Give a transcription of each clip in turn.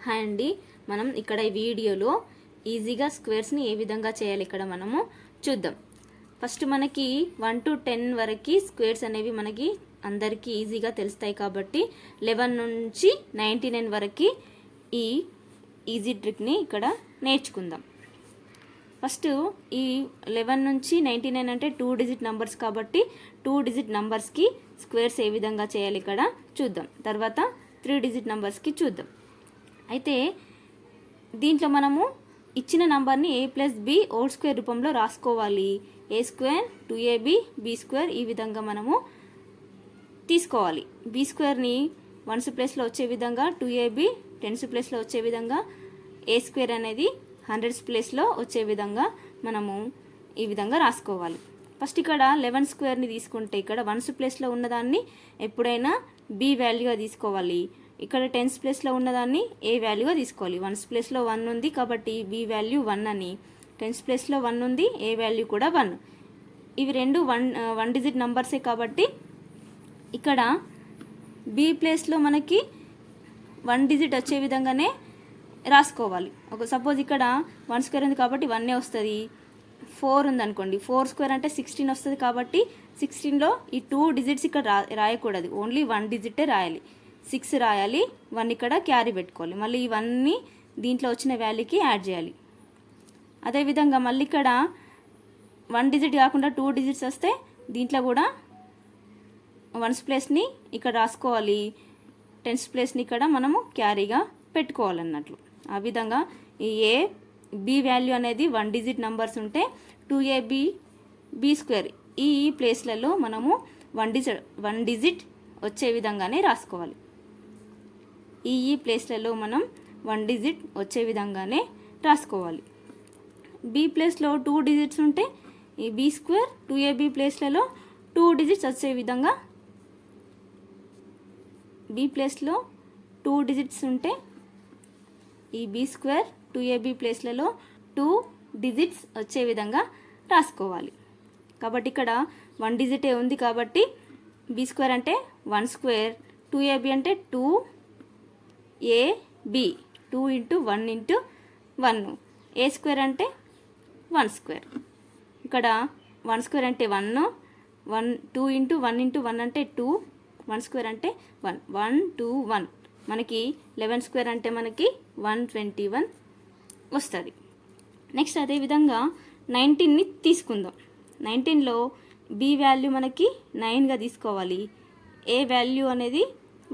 Hi అండి. మనం ఇక్కడ ఈ వీడియోలో ఈజీగా స్క్వేర్స్ని ఏ విధంగా చేయాలి ఇక్కడ మనము చూద్దాం. ఫస్ట్ మనకి 1 to 10 వరకు స్క్వేర్స్ అనేవి మనకి అందరికీ ఈజీగా తెలుస్తాయి కాబట్టి 11 నుంచి 99 వరకు ఈ ఈజీ ట్రిక్ని ఇక్కడ నేర్చుకుందాం. ఫస్ట్ ఈ 11 నుంచి 99 అంటే 2 డిజిట్ నంబర్స్ కాబట్టి 2 డిజిట్ నంబర్స్కి స్క్వేర్స్ ఏ విధంగా చేయాలి ఇక్కడ చూద్దాం. తర్వాత 3 డిజిట్ నంబర్స్కి చూద్దాం. అయితే దీంట్లో మనము ఇచ్చిన నంబర్ని a plus b whole square రూపంలో రాసుకోవాలి. a square 2ab b square ఈ విధంగా మనము తీసుకోవాలి. b స్క్వేర్ని 1s ప్లేస్లో వచ్చే విధంగా 2ab 10s ప్లేస్లో వచ్చే విధంగా a స్క్వేర్ అనేది 100s ప్లేస్లో వచ్చే విధంగా మనము ఈ విధంగా రాసుకోవాలి. ఫస్ట్ ఇక్కడ 11 స్క్వేర్ని తీసుకుంటే ఇక్కడ 1s ప్లేస్లో ఉన్నదాన్ని ఎప్పుడైనా b వాల్యూగా తీసుకోవాలి. ఇక్కడ 10s ప్లేస్లో ఉన్నదాన్ని ఏ వాల్యూగా తీసుకోవాలి. 1s ప్లేస్లో 1 ఉంది కాబట్టి b వాల్యూ 1 అని, 10s ప్లేస్లో 1 ఉంది ఏ వాల్యూ కూడా 1. ఇవి రెండు వన్ డిజిట్ నంబర్సే కాబట్టి ఇక్కడ b ప్లేస్లో మనకి 1 డిజిట్ వచ్చే విధంగానే రాసుకోవాలి. సపోజ్ ఇక్కడ 1 స్క్వేర్ ఉంది కాబట్టి 1 వస్తుంది. 4 ఉంది అనుకోండి, 4 స్క్వేర్ అంటే 16 వస్తుంది కాబట్టి 16లో ఈ 2 డిజిట్స్ ఇక్కడ రాయకూడదు, ఓన్లీ 1 డిజిటే రాయాలి. 6 రాయాలి, 1 ఇక్కడ క్యారీ పెట్టుకోవాలి. మళ్ళీ ఇవన్నీ దీంట్లో వచ్చిన వాల్యూకి యాడ్ చేయాలి. అదేవిధంగా మళ్ళీ ఇక్కడ 1 డిజిట్ కాకుండా 2 డిజిట్స్ వస్తే దీంట్లో కూడా 1s ప్లేస్ని ఇక్కడ రాసుకోవాలి, 10s ప్లేస్ని ఇక్కడ మనము క్యారీగా పెట్టుకోవాలన్నట్లు. ఆ విధంగా ఈ ఏ బి వాల్యూ అనేది 1 డిజిట్ నంబర్స్ ఉంటే 2ab b స్క్వేర్ ఈ ప్లేస్లలో మనము 1 డిజిట్ వచ్చే విధంగానే రాసుకోవాలి. ఈ ప్లేస్లలో మనం 1 డిజిట్ వచ్చే విధంగానే రాసుకోవాలి. బి ప్లేస్లో 2 డిజిట్స్ ఉంటే ఈ బి స్క్వేర్ 2ab ప్లేస్లలో 2 డిజిట్స్ వచ్చే విధంగా, బి ప్లేస్లో 2 డిజిట్స్ ఉంటే ఈ బి స్క్వేర్ 2ab ప్లేస్లలో 2 డిజిట్స్ వచ్చే విధంగా రాసుకోవాలి. కాబట్టి ఇక్కడ 1 డిజిటే ఉంది కాబట్టి బి స్క్వేర్ అంటే 1 స్క్వేర్, 2ab అంటే 2ab 2 ఇంటూ 1 ఇంటూ 1, ఏ స్క్వేర్ అంటే 1 స్క్వేర్. ఇక్కడ 1 స్క్వేర్ అంటే 1, 2 ఇంటూ 1 ఇంటూ 1 అంటే 2, 1 స్క్వేర్ అంటే 1, 1 2 1 మనకి 11 స్క్వేర్ అంటే మనకి 121 వస్తుంది. నెక్స్ట్ అదేవిధంగా 19ని తీసుకుందాం. 19లో b వాల్యూ మనకి 9గా తీసుకోవాలి, ఏ వాల్యూ అనేది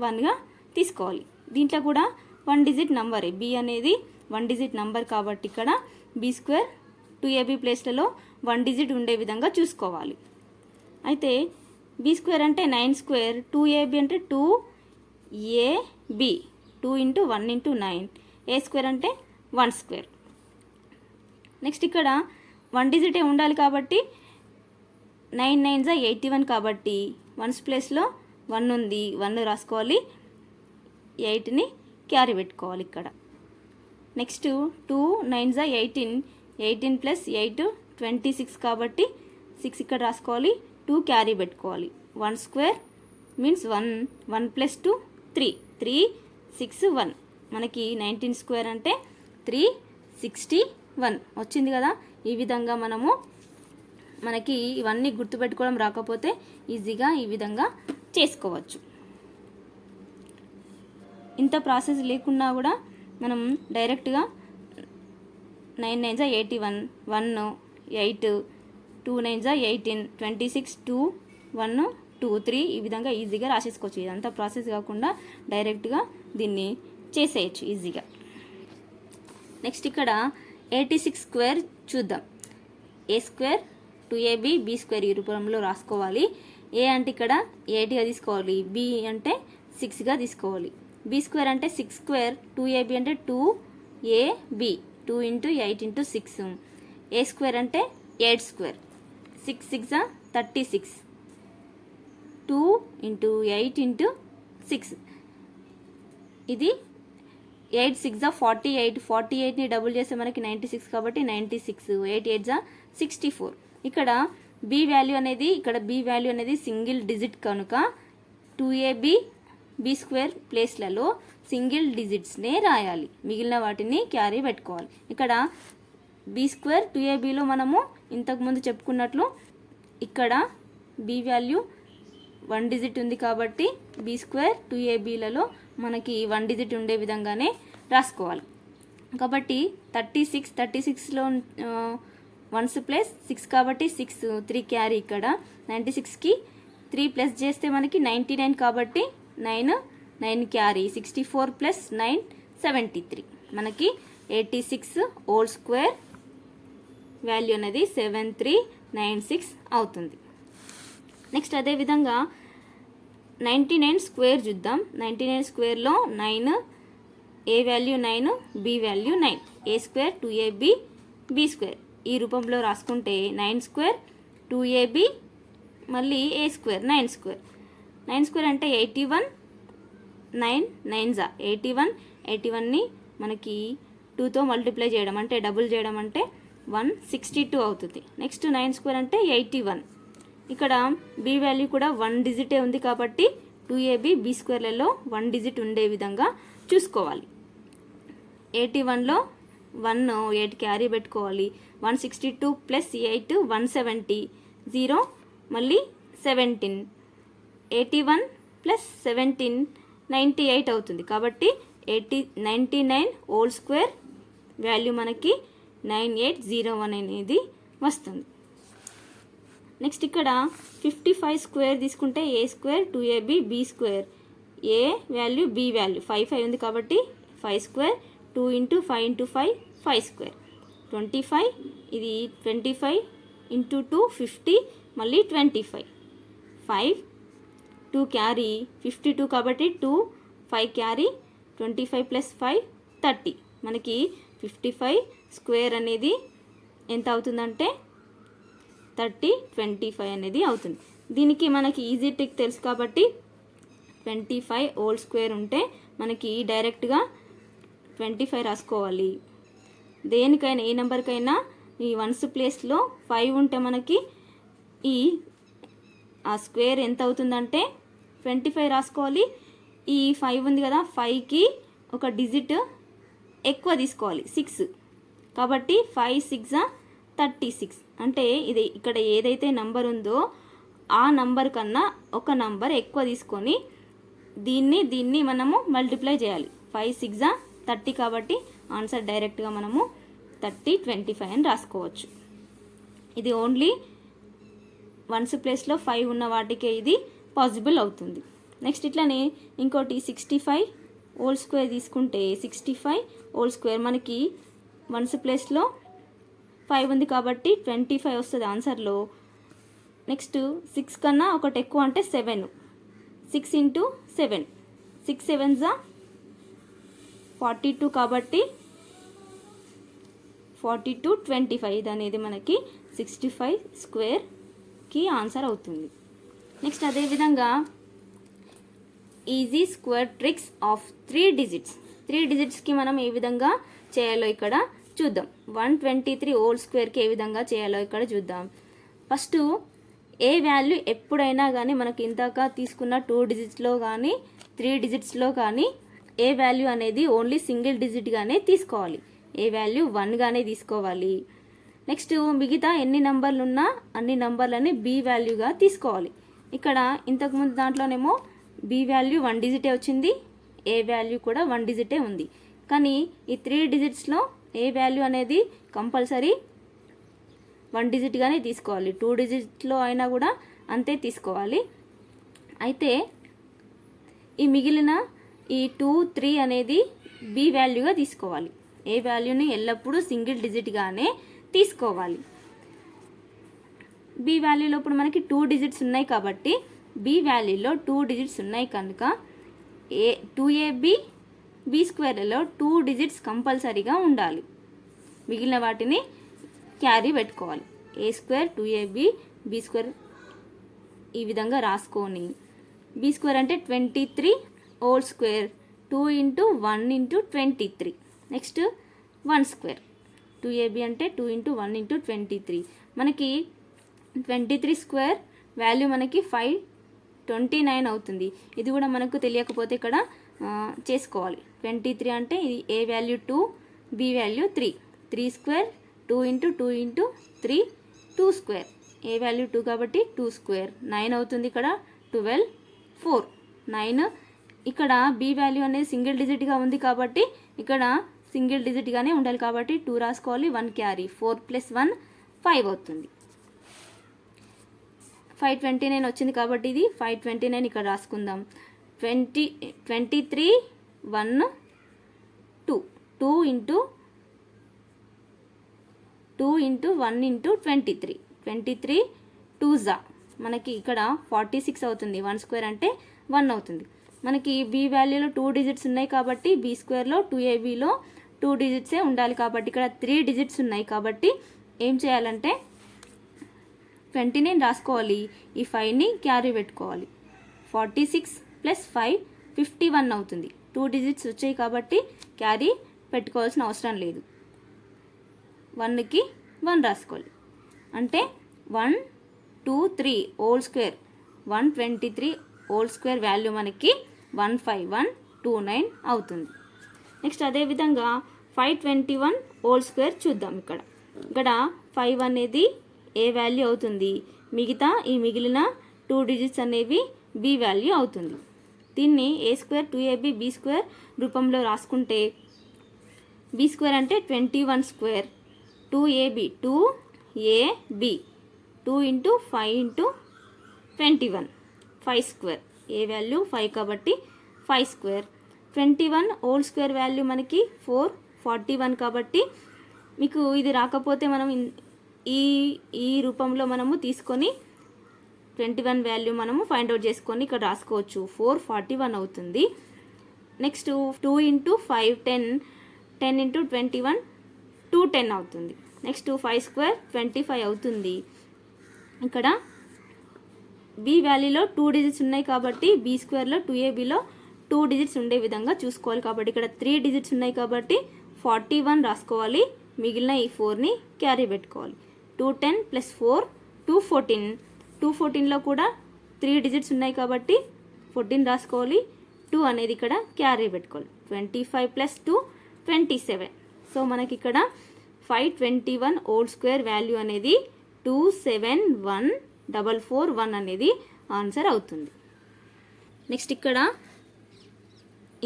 1గా తీసుకోవాలి. దీంట్లో కూడా 1 డిజిట్ నంబరే, b అనేది 1 డిజిట్ నంబర్ కాబట్టి ఇక్కడ b స్క్వేర్ 2ab ప్లేస్లలో 1 డిజిట్ ఉండే విధంగా చూసుకోవాలి. అయితే b స్క్వేర్ అంటే 9 స్క్వేర్, 2ab అంటే 2ab 2 ఇంటూ 1 ఇంటూ 9, ఏ స్క్వేర్ అంటే 1 స్క్వేర్. నెక్స్ట్ ఇక్కడ 1 డిజిటే ఉండాలి కాబట్టి 9 9s 81 కాబట్టి 1s ప్లేస్లో 1 ఉంది, 1 రాసుకోవాలి, 8ని క్యారీ పెట్టుకోవాలి ఇక్కడ. నెక్స్ట్ 2 9s 18, 18 ప్లస్ 8 26 కాబట్టి 6 ఇక్కడ రాసుకోవాలి, 2 క్యారీ పెట్టుకోవాలి. 1 స్క్వేర్ మీన్స్ 1, 1 ప్లస్ 2 3, 3 6 1 మనకి 19 స్క్వేర్ అంటే 361 వచ్చింది కదా. ఈ విధంగా మనకి ఇవన్నీ గుర్తుపెట్టుకోవడం రాకపోతే ఈజీగా ఈ విధంగా చేసుకోవచ్చు. ఇంత ప్రాసెస్ లేకున్నా కూడా మనం డైరెక్ట్గా 9 9s 81, 1 8, 2 9s 18, 26 2 1 2 3 ఈ విధంగా ఈజీగా రాసేసుకోవచ్చు. ఇదంతా ప్రాసెస్ కాకుండా డైరెక్ట్గా దీన్ని చేసేయచ్చు ఈజీగా. నెక్స్ట్ ఇక్కడ 86 స్క్వేర్ చూద్దాం. ఏ స్క్వేర్ 2ab b స్క్వేర్ ఈ రూపంలో రాసుకోవాలి. ఏ అంటే ఇక్కడ 8గా తీసుకోవాలి, b అంటే 6గా తీసుకోవాలి. b స్క్వేర్ అంటే 6 స్క్వేర్, 2ab అంటే 2ab 2 ఇంటూ 8 ఇంటూ 6, ఏ స్క్వేర్ అంటే 8 స్క్వేర్, 6 6 36, 2 ఇంటూ 8 ఇంటూ 6, ఇది 8 6 48, 48ని డబుల్ చేస్తే మనకి 96 కాబట్టి 96, 8 8 64. ఇక్కడ b వాల్యూ అనేది సింగిల్ డిజిట్ కనుక 2ab b స్క్వేర్ ప్లేస్లలో సింగిల్ డిజిట్స్నే రాయాలి, మిగిలిన వాటిని క్యారీ పెట్టుకోవాలి. ఇక్కడ b² 2abలో మనము ఇంతకుముందు చెప్పుకున్నట్లు ఇక్కడ b వాల్యూ 1 డిజిట్ ఉంది కాబట్టి b² 2abలలో మనకి 1 డిజిట్ ఉండే విధంగానే రాసుకోవాలి. కాబట్టి 36లో 1s ప్లస్ 6 కాబట్టి 6 3 క్యారీ. ఇక్కడ 96కి 3 ప్లస్ చేస్తే మనకి 99 కాబట్టి 9 క్యారీ. 64 ప్లస్ 9 73, మనకి 86 హోల్ స్క్వేర్ వాల్యూ అనేది 7396 అవుతుంది. నెక్స్ట్ అదేవిధంగా 99 స్క్వేర్ చూద్దాం. 99 స్క్వేర్లో 9, A value 9, B value 9, a² 2ab b² ఈ రూపంలో రాసుకుంటే 9 స్క్వేర్ 2ab మళ్ళీ a² 9 స్క్వేర్. 9 స్క్వేర్ అంటే 81, 9 9s 81. 81ని మనకి 2తో మల్టిప్లై చేయడం అంటే డబుల్ చేయడం అంటే 162 అవుతుంది. నెక్స్ట్ 9 స్క్వేర్ అంటే 81. ఇక్కడ బి వాల్యూ కూడా 1 డిజిటే ఉంది కాబట్టి 2ab b²లలో 1 డిజిట్ ఉండే విధంగా చూసుకోవాలి. 81లో 1 8 క్యారీ పెట్టుకోవాలి. 162 ప్లస్ 8 170, 0 మళ్ళీ 17. 81 ప్లస్ 17 98 అవుతుంది కాబట్టి 99 హోల్ స్క్వేర్ వాల్యూ మనకి 9801 అనేది వస్తుంది. నెక్స్ట్ ఇక్కడ 55 స్క్వేర్ తీసుకుంటే a² 2ab b², ఏ వాల్యూ బి వాల్యూ 5 ఉంది కాబట్టి 5 స్క్వేర్ 2 ఇంటూ 5 ఇంటూ 5 5 స్క్వేర్ 25. ఇది 25 ఇంటూ 2 50 మళ్ళీ 25 5 2 క్యారీ 52 కాబట్టి 2 5 క్యారీ 25 ప్లస్ 5 30. మనకి 55 స్క్వేర్ అనేది ఎంత అవుతుందంటే 30 25 అనేది అవుతుంది. దీనికి మనకి ఈజీ ట్రిక్ తెలుసు కాబట్టి 25 హోల్ స్క్వేర్ ఉంటే మనకి డైరెక్ట్గా 25 రాసుకోవాలి. దేనికైనా ఏ నెంబర్కైనా ఈ 1s ప్లేస్లో 5 ఉంటే మనకి ఆ స్క్వేర్ ఎంత అవుతుందంటే 25 రాసుకోవాలి. ఈ 5 ఉంది కదా, 5కి ఒక డిజిట్ ఎక్కువ తీసుకోవాలి 6 కాబట్టి 5 6 36. అంటే ఇది ఇక్కడ ఏదైతే నంబర్ ఉందో ఆ నంబర్ కన్నా ఒక నంబర్ ఎక్కువ తీసుకొని దీన్ని మనము మల్టిప్లై చేయాలి. 5 6 30 కాబట్టి ఆన్సర్ డైరెక్ట్గా మనము 30 25 అని రాసుకోవచ్చు. ఇది ఓన్లీ 1s ప్లేస్లో 5 ఉన్న వాటికే ఇది పాసిబుల్ అవుతుంది. నెక్స్ట్ ఇట్లానే ఇంకోటి 65 హోల్ స్క్వేర్ తీసుకుంటే 65 హోల్ స్క్వేర్ మనకి 1s ప్లేస్లో 5 ఉంది కాబట్టి 25 వస్తుంది ఆన్సర్లో. నెక్స్ట్ 6 కన్నా ఒకటి ఎక్కువ అంటే 7, 6 ఇంటూ 7 6 7s 42 కాబట్టి 42 25 ఇది అనేది మనకి 65 స్క్వేర్కి ఆన్సర్ అవుతుంది. నెక్స్ట్ అదేవిధంగా ఈజీ స్క్వేర్ ట్రిక్స్ ఆఫ్ 3 డిజిట్స్కి మనం ఏ విధంగా చేయాలో ఇక్కడ చూద్దాం. 123 హోల్ స్క్వేర్కి ఏ విధంగా చేయాలో ఇక్కడ చూద్దాం. ఫస్ట్ ఏ వాల్యూ ఎప్పుడైనా కానీ మనకి ఇందాక తీసుకున్న 2 డిజిట్స్లో కానీ 3 డిజిట్స్లో కానీ ఏ వాల్యూ అనేది ఓన్లీ సింగిల్ డిజిట్గానే తీసుకోవాలి. ఏ వాల్యూ 1గానే తీసుకోవాలి. నెక్స్ట్ మిగతా ఎన్ని నంబర్లు ఉన్నా అన్ని నంబర్లని బి వాల్యూగా తీసుకోవాలి. ఇక్కడ ఇంతకుముందు దాంట్లోనేమో బి వాల్యూ 1 డిజిటే వచ్చింది, ఏ వాల్యూ కూడా 1 డిజిటే ఉంది. కానీ ఈ 3 డిజిట్స్లో ఏ వాల్యూ అనేది కంపల్సరీ 1 డిజిట్గానే తీసుకోవాలి. 2 డిజిట్లో అయినా కూడా అంతే తీసుకోవాలి. అయితే ఈ మిగిలిన ఈ 2 3 అనేది బి వాల్యూగా తీసుకోవాలి. ఏ వాల్యూని ఎల్లప్పుడూ సింగిల్ డిజిట్గానే తీసుకోవాలి. బి వాల్యూలో ఇప్పుడు మనకి 2 డిజిట్స్ ఉన్నాయి కాబట్టి బి వాల్యూలో 2 డిజిట్స్ ఉన్నాయి కనుక 2ab b²లలో 2 డిజిట్స్ కంపల్సరీగా ఉండాలి. మిగిలిన వాటిని క్యారీ పెట్టుకోవాలి. a² 2ab b² ఈ విధంగా రాసుకొని b² అంటే 23 whole square 2 into 1 into 23. Next 1 square 2ab అంటే 2 ఇంటూ 1 ఇంటూ 23. మనకి 23 స్క్వేర్ వాల్యూ మనకి 529 అవుతుంది. ఇది కూడా మనకు తెలియకపోతే ఇక్కడ చేసుకోవాలి. 23 అంటే ఇది A value 2, B value 3. 3 square 2 into 2 into 3 2 square. A value 2 కాబట్టి 2 స్క్వేర్ 9 అవుతుంది. ఇక్కడ 12 4 9. ఇక్కడ బి వాల్యూ అనేది సింగిల్ డిజిట్గా ఉంది కాబట్టి ఇక్కడ సింగిల్ డిజిట్గానే ఉండాలి కాబట్టి 2 రాసుకోవాలి. 1 క్యారీ 4 + 1 5 అవుతుంది. 529 వచ్చింది కాబట్టి ఇది 529 ఇక్కడ రాసుకుందాం. 23 1 2 2 ఇంటూ 1 ఇంటూ 23 23 2 జా మనకి ఇక్కడ 46 అవుతుంది. 1 స్క్వేర్ అంటే 1 అవుతుంది. మనకి బి వాల్యూలో 2 డిజిట్స్ ఉన్నాయి కాబట్టి బి స్క్వేర్లో 2ab లో 2 డిజిట్సే ఉండాలి కాబట్టి ఇక్కడ 3 డిజిట్స్ ఉన్నాయి కాబట్టి ఏం చేయాలంటే 29 రాసుకోవాలి. ఈ 5ని క్యారీ పెట్టుకోవాలి. 46 + 5 51 అవుతుంది. 2 డిజిట్స్ వచ్చాయి కాబట్టి క్యారీ పెట్టుకోవాల్సిన అవసరం లేదు. 1కి 1 రాసుకోవాలి. అంటే 1 2 3 whole square 123 whole square value మనకి 15129 అవుతుంది. నెక్స్ట్ అదేవిధంగా 521 హోల్ స్క్వేర్ చూద్దాం. ఇక్కడ 5 అనేది ఏ వాల్యూ అవుతుంది, మిగతా ఈ మిగిలిన 2 డిజిట్స్ అనేవి బి వాల్యూ అవుతుంది. దీన్ని ఏ స్క్వేర్ 2ab బి స్క్వేర్ రూపంలో రాసుకుంటే బి స్క్వేర్ అంటే 21 square 2ab 2ab 2 into 5 into 21 5 square. A value 5 కాబట్టి 5 స్క్వేర్. 21 హోల్ స్క్వేర్ వాల్యూ మనకి 441 కాబట్టి మీకు ఇది రాకపోతే మనం ఈ రూపంలో మనము తీసుకొని 21 వాల్యూ మనము ఫైండ్ అవుట్ చేసుకొని ఇక్కడ రాసుకోవచ్చు. 441 అవుతుంది. నెక్స్ట్ 2 ఇంటూ 5 10 10 ఇంటూ 21 210 అవుతుంది. నెక్స్ట్ 5 స్క్వేర్ 25 అవుతుంది. ఇక్కడ బి వాల్యూలో 2 డిజిట్స్ ఉన్నాయి కాబట్టి బి స్క్వేర్లో 2abలో 2 డిజిట్స్ ఉండే విధంగా చూసుకోవాలి. కాబట్టి ఇక్కడ 3 డిజిట్స్ ఉన్నాయి కాబట్టి 41 రాసుకోవాలి. మిగిలిన ఈ 4ని క్యారీ పెట్టుకోవాలి. 210 + 4 214. 214లో కూడా 3 డిజిట్స్ ఉన్నాయి కాబట్టి 14 రాసుకోవాలి. 2 అనేది ఇక్కడ క్యారీ పెట్టుకోవాలి. 25 + 2 27. సో మనకి ఇక్కడ 521 హోల్ స్క్వేర్ వాల్యూ అనేది 271441 అనేది ఆన్సర్ అవుతుంది. నెక్స్ట్ ఇక్కడ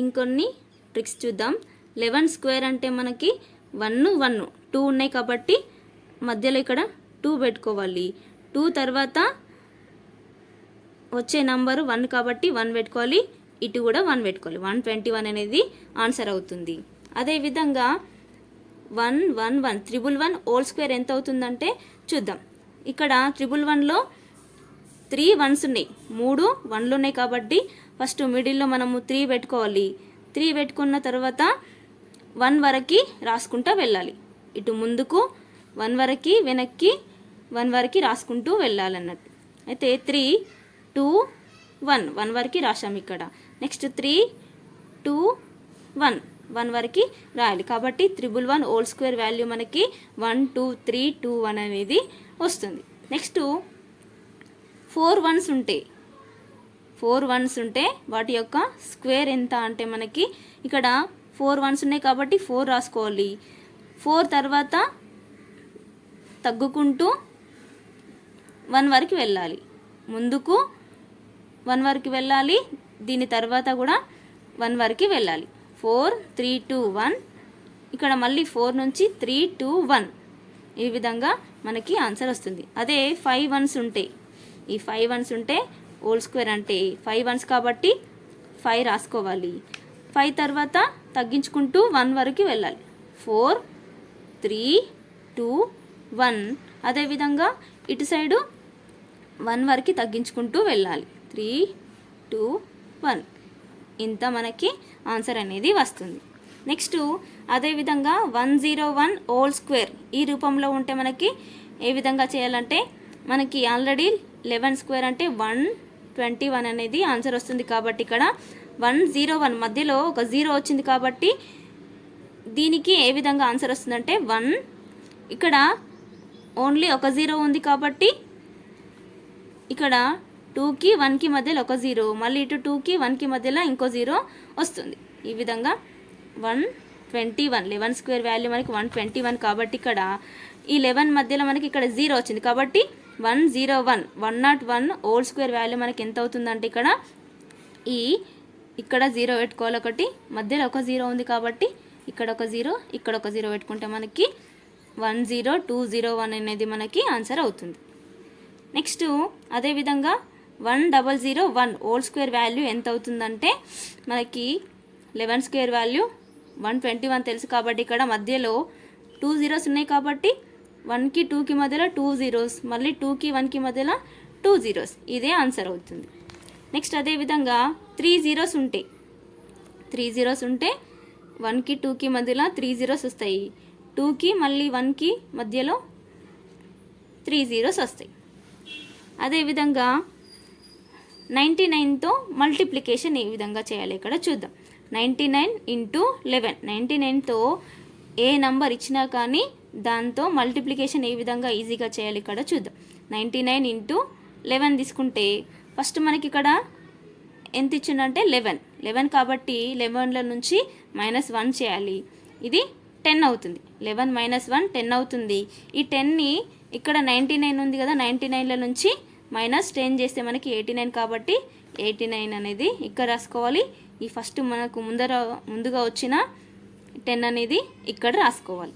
ఇంకొన్ని ట్రిక్స్ చూద్దాం. 11 స్క్వేర్ అంటే మనకి 1 1 2 ఉన్నాయి కాబట్టి మధ్యలో ఇక్కడ 2 పెట్టుకోవాలి. 2 తర్వాత వచ్చే నంబరు 1 కాబట్టి 1 పెట్టుకోవాలి. ఇటు కూడా 1 పెట్టుకోవాలి. 121 అనేది ఆన్సర్ అవుతుంది. అదేవిధంగా 111 111 హోల్ స్క్వేర్ ఎంత అవుతుందంటే చూద్దాం. ఇక్కడ 111లో 3 1s ఉన్నాయి, 3 1లు ఉన్నాయి కాబట్టి ఫస్ట్ మిడిల్లో మనము 3 పెట్టుకోవాలి. 3 పెట్టుకున్న తర్వాత 1 వరకు రాసుకుంటూ వెళ్ళాలి. ఇటు ముందుకు 1 వరకు వెనక్కి 1 వరకు రాసుకుంటూ వెళ్ళాలన్నట్టు. అయితే 3 2 1 1 వరకు రాసాము ఇక్కడ. నెక్స్ట్ 3 2 1 1 వరకు రాయాలి. కాబట్టి 111 హోల్ స్క్వేర్ వాల్యూ మనకి 1 2 3 2 1 అనేది వస్తుంది. నెక్స్ట్ 4 1s ఉంటాయి. 4 1s ఉంటే వాటి యొక్క స్క్వేర్ ఎంత అంటే మనకి ఇక్కడ 4 1s ఉన్నాయి కాబట్టి 4 రాసుకోవాలి. 4 తర్వాత తగ్గుకుంటూ 1 వరకు వెళ్ళాలి. ముందుకు 1 వరకు వెళ్ళాలి. దీని తర్వాత కూడా 1 వరకు వెళ్ళాలి. 4 3 2 1. ఇక్కడ మళ్ళీ 4 నుంచి 3 2 1. ఈ విధంగా మనకి ఆన్సర్ వస్తుంది. అదే 5 1s ఉంటాయి. ఈ 5 1s ఉంటే హోల్ స్క్వేర్ అంటే 5 1s కాబట్టి 5 రాసుకోవాలి. 5 తర్వాత తగ్గించుకుంటూ 1 వరకు వెళ్ళాలి. 4 3 2 1. అదేవిధంగా ఇటు సైడు 1 వరకు తగ్గించుకుంటూ వెళ్ళాలి. 3 2 1. ఇంత మనకి ఆన్సర్ అనేది వస్తుంది. నెక్స్ట్ అదేవిధంగా 101 హోల్ స్క్వేర్ ఈ రూపంలో ఉంటే మనకి ఏ విధంగా చేయాలంటే మనకి ఆల్రెడీ 11 స్క్వేర్ అంటే 121 అనేది ఆన్సర్ వస్తుంది. కాబట్టి ఇక్కడ 101 మధ్యలో ఒక 0 వచ్చింది కాబట్టి దీనికి ఏ విధంగా ఆన్సర్ వస్తుందంటే 1. ఇక్కడ ఓన్లీ ఒక 0 ఉంది కాబట్టి ఇక్కడ 2కి 1కి మధ్యలో ఒక 0, మళ్ళీ ఇటు 2కి 1కి మధ్యలో ఇంకో 0 వస్తుంది. ఈ విధంగా 121, 11 స్క్వేర్ వాల్యూ మనకి 121 కాబట్టి ఇక్కడ ఈ 11 మధ్యలో మనకి ఇక్కడ 0 వచ్చింది కాబట్టి 101, 101 హోల్ స్క్వేర్ వాల్యూ మనకి ఎంత అవుతుందంటే ఇక్కడ 0 పెట్టుకోవాలి, ఒకటి మధ్యలో ఒక 0 ఉంది కాబట్టి ఇక్కడ ఒక 0, ఇక్కడ ఒక 0 పెట్టుకుంటే మనకి 10201 అనేది మనకి ఆన్సర్ అవుతుంది. నెక్స్ట్ అదేవిధంగా 1001 హోల్ స్క్వేర్ వాల్యూ ఎంత అవుతుందంటే మనకి 11 స్క్వేర్ వాల్యూ 121 తెలుసు కాబట్టి ఇక్కడ మధ్యలో 2 zeros ఉన్నాయి కాబట్టి 1కి 2కి మధ్యలో 2 zeros, మళ్ళీ 2కి 1కి మధ్యలో 2 zeros, ఇదే ఆన్సర్ అవుతుంది. నెక్స్ట్ అదేవిధంగా 3 zeros ఉంటాయి. 3 zeros ఉంటే 1కి 2కి మధ్యలో 3 zeros వస్తాయి, 2కి మళ్ళీ 1కి మధ్యలో 3 zeros వస్తాయి. అదేవిధంగా 99తో మల్టిప్లికేషన్ ఏ విధంగా చేయాలి ఇక్కడ చూద్దాం. 99 ఇంటూ 11, 99తో ఏ నంబర్ ఇచ్చినా కానీ దాంతో మల్టిప్లికేషన్ ఏ విధంగా ఈజీగా చేయాలి ఇక్కడ చూద్దాం. 99 ఇంటూ 11 తీసుకుంటే ఫస్ట్ మనకి ఇక్కడ ఎంత ఇచ్చిందంటే 11 కాబట్టి 11లో నుంచి -1 చేయాలి, ఇది 10 అవుతుంది. 11 - 1 10 అవుతుంది. ఈ 10ని ఇక్కడ 99 ఉంది కదా, 99లో నుంచి -10 చేస్తే మనకి 89 కాబట్టి 89 అనేది ఇక్కడ రాసుకోవాలి. ఈ ఫస్ట్ మనకు ముందుగా వచ్చిన 10 అనేది ఇక్కడ రాసుకోవాలి.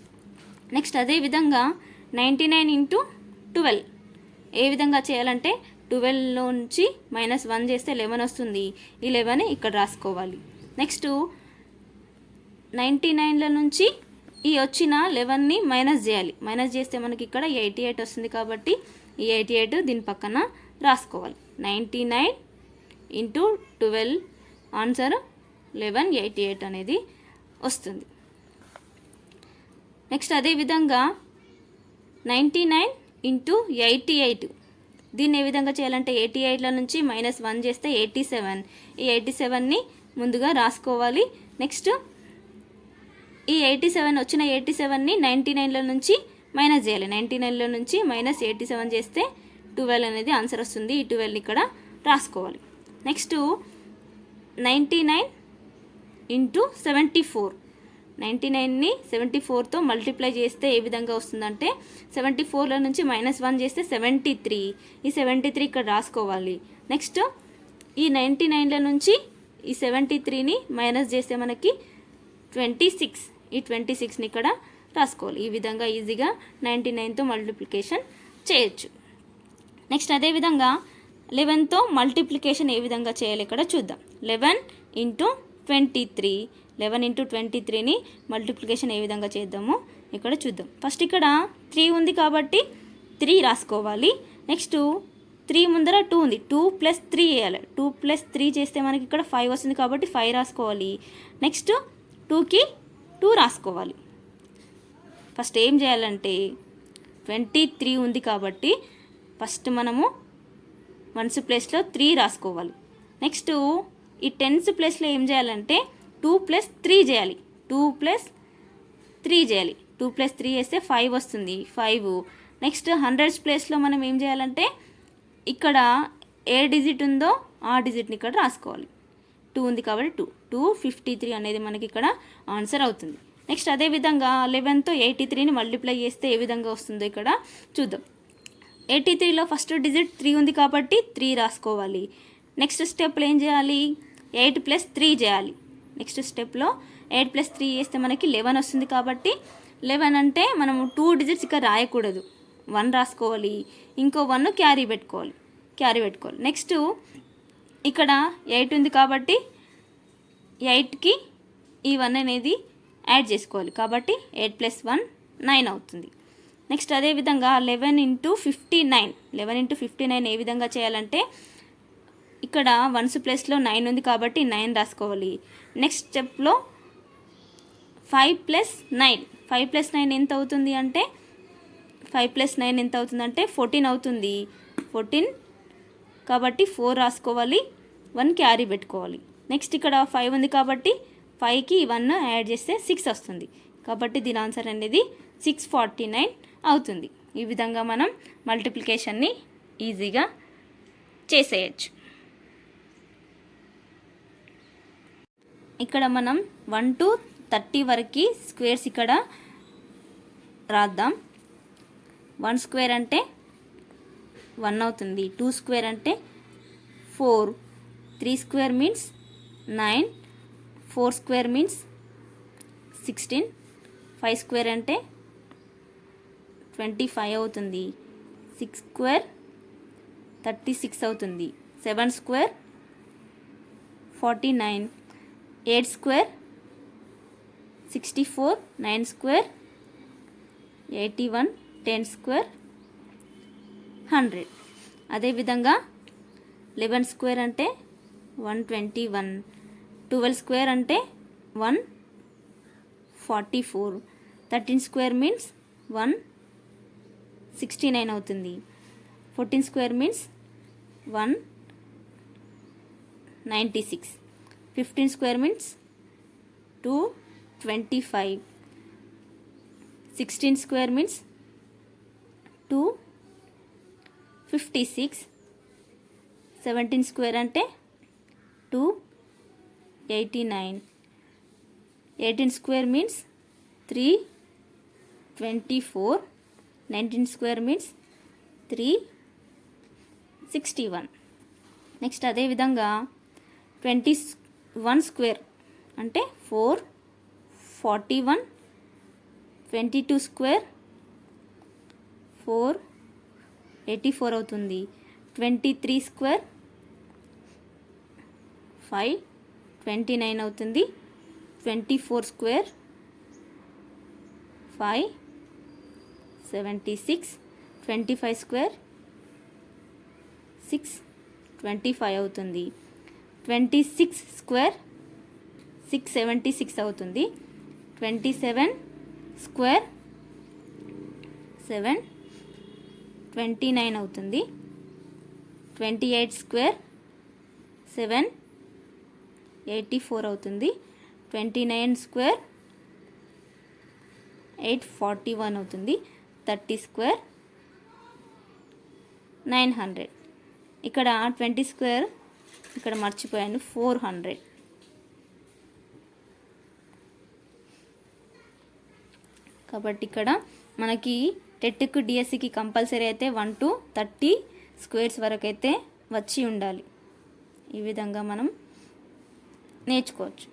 నెక్స్ట్ అదేవిధంగా 99 ఇంటూ 12 ఏ విధంగా చేయాలంటే 12లో నుంచి -1 చేస్తే 11 వస్తుంది, ఈ 11 ఇక్కడ రాసుకోవాలి. నెక్స్ట్ 99లో నుంచి ఈ వచ్చిన 11ని మైనస్ చేయాలి, మైనస్ చేస్తే మనకి ఇక్కడ 88 వస్తుంది కాబట్టి ఈ 88 దీని పక్కన రాసుకోవాలి. 99 ఇంటూ 12 ఆన్సర్ 1188 అనేది వస్తుంది. నెక్స్ట్ అదేవిధంగా 99 ఇంటూ 88 దీన్ని ఏ విధంగా చేయాలంటే 88లో నుంచి -1 చేస్తే 87, ఈ 87ని ముందుగా రాసుకోవాలి. నెక్స్ట్ ఈ 87 వచ్చిన 87ని 99లో నుంచి మైనస్ చేయాలి, 99లో నుంచి -87 చేస్తే 12 అనేది ఆన్సర్ వస్తుంది, ఈ 12ని ఇక్కడ రాసుకోవాలి. నెక్స్ట్ 99 ఇంటూ 74, 99ని 74తో మల్టిప్లై చేస్తే ఏ విధంగా వస్తుందంటే 74లో నుంచి -1 చేస్తే 73, ఈ 73 ఇక్కడ రాసుకోవాలి. నెక్స్ట్ ఈ 99లో నుంచి ఈ 73ని మైనస్ చేస్తే మనకి 26, ఈ 26ని ఇక్కడ రాసుకోవాలి. ఈ విధంగా ఈజీగా 99తో మల్టిప్లికేషన్ చేయొచ్చు. నెక్స్ట్ అదేవిధంగా 11తో మల్టిప్లికేషన్ ఏ విధంగా చేయాలి ఇక్కడ చూద్దాం. 11 ఇంటూ 23, 11 ఇంటూ 23ని మల్టిప్లికేషన్ ఏ విధంగా చేద్దామో ఇక్కడ చూద్దాం. ఫస్ట్ ఇక్కడ 3 ఉంది కాబట్టి 3 రాసుకోవాలి. నెక్స్ట్ 3 ముందర 2 ఉంది, 2 + 3 చేయాలి, 2 + 3 చేస్తే మనకి ఇక్కడ 5 వస్తుంది కాబట్టి 5 రాసుకోవాలి. నెక్స్ట్ 2కి 2 రాసుకోవాలి. ఫస్ట్ ఏం చేయాలంటే 23 ఉంది కాబట్టి ఫస్ట్ మనము 1s ప్లేస్లో 3 రాసుకోవాలి. నెక్స్ట్ ఈ 10s ప్లేస్లో ఏం చేయాలంటే 2 + 3 చేయాలి, 2 + 3 చేయాలి, 2 + 3 చేస్తే 5 వస్తుంది, 5. నెక్స్ట్ 100s ప్లేస్లో మనం ఏం చేయాలంటే ఇక్కడ ఏ డిజిట్ ఉందో ఆ డిజిట్ని ఇక్కడ రాసుకోవాలి. 2 ఉంది కాబట్టి 253 అనేది మనకి ఇక్కడ ఆన్సర్ అవుతుంది. నెక్స్ట్ అదేవిధంగా 11తో 83ని మల్టిప్లై చేస్తే ఏ విధంగా వస్తుందో ఇక్కడ చూద్దాం. 83లో ఫస్ట్ డిజిట్ 3 ఉంది కాబట్టి 3 రాసుకోవాలి. నెక్స్ట్ స్టెప్లో ఏం చేయాలి 8 + 3 చేయాలి. నెక్స్ట్ స్టెప్లో 8 + 3 చేస్తే మనకి 11 వస్తుంది కాబట్టి 11 అంటే మనము 2 డిజిట్స్ ఇక్కడ రాయకూడదు, 1 రాసుకోవాలి, ఇంకో 1 క్యారీ పెట్టుకోవాలి. నెక్స్ట్ ఇక్కడ 8 ఉంది కాబట్టి 8కి ఈ 1 అనేది యాడ్ చేసుకోవాలి కాబట్టి 8 + 1 9 అవుతుంది. నెక్స్ట్ అదేవిధంగా 11 ఇంటూ 59, 11 ఇంటూ 59 ఏ విధంగా చేయాలంటే ఇక్కడ 1s ప్లేస్లో 9 ఉంది కాబట్టి 9 రాసుకోవాలి. నెక్స్ట్ స్టెప్లో 5 + 9, 5 + 9 ఎంత అవుతుంది అంటే 5 + 9 ఎంత అవుతుందంటే 14 అవుతుంది, 14 కాబట్టి 4 రాసుకోవాలి, 1 క్యారీ పెట్టుకోవాలి. నెక్స్ట్ ఇక్కడ 5 ఉంది కాబట్టి 5కి 1 యాడ్ చేస్తే 6 వస్తుంది కాబట్టి దీని ఆన్సర్ అనేది 649 అవుతుంది. ఈ విధంగా మనం మల్టిప్లికేషన్ని ఈజీగా చేసేయచ్చు. ఇక్కడ మనం 1 to 30 వరకు స్క్వేర్స్ ఇక్కడ రాద్దాం. 1 స్క్వేర్ అంటే 1 అవుతుంది. 2 స్క్వేర్ అంటే 4, 3 square means 9, 4 square means 16, 5 square అంటే 25 అవుతుంది. 6 స్క్వేర్ 36 అవుతుంది. 7 స్క్వేర్ 49, 8 స్క్వేర్ 64, 9 స్క్వేర్ 81, 10 స్క్వేర్ 100. అదేవిధంగా 11 స్క్వేర్ అంటే 121, 12 స్క్వేర్ అంటే 144, 13 స్క్వేర్ మీన్స్ 169 అవుతుంది. 14 square means 196, 15 square means 225, 16 square means 256, 17 square అంటే 289, 18 square means 324, 19 square means 361. Next అదేవిధంగా 21 స్క్వేర్ అంటే 441, 22 స్క్వేర్ 484 అవుతుంది. 23 స్క్వేర్ 529 అవుతుంది. 24 స్క్వేర్ 576, 25 స్క్వేర్ 625 అవుతుంది. 26 స్క్వేర్ 676 అవుతుంది. 27 స్క్వేర్ 729 అవుతుంది. 28 స్క్వేర్ 784 అవుతుంది. 29 స్క్వేర్ 841 అవుతుంది. 30 స్క్వేర్ 900. ఇక్కడ 20 స్క్వేర్ ఇక్కడ మర్చిపోయాను 400. కాబట్టి ఇక్కడ మనకి టెట్కు డిఎస్సికి కంపల్సరీ అయితే 1 to 30 స్క్వేర్స్ వరకు అయితే వచ్చి ఉండాలి. ఈ విధంగా మనం నేర్చుకోవచ్చు.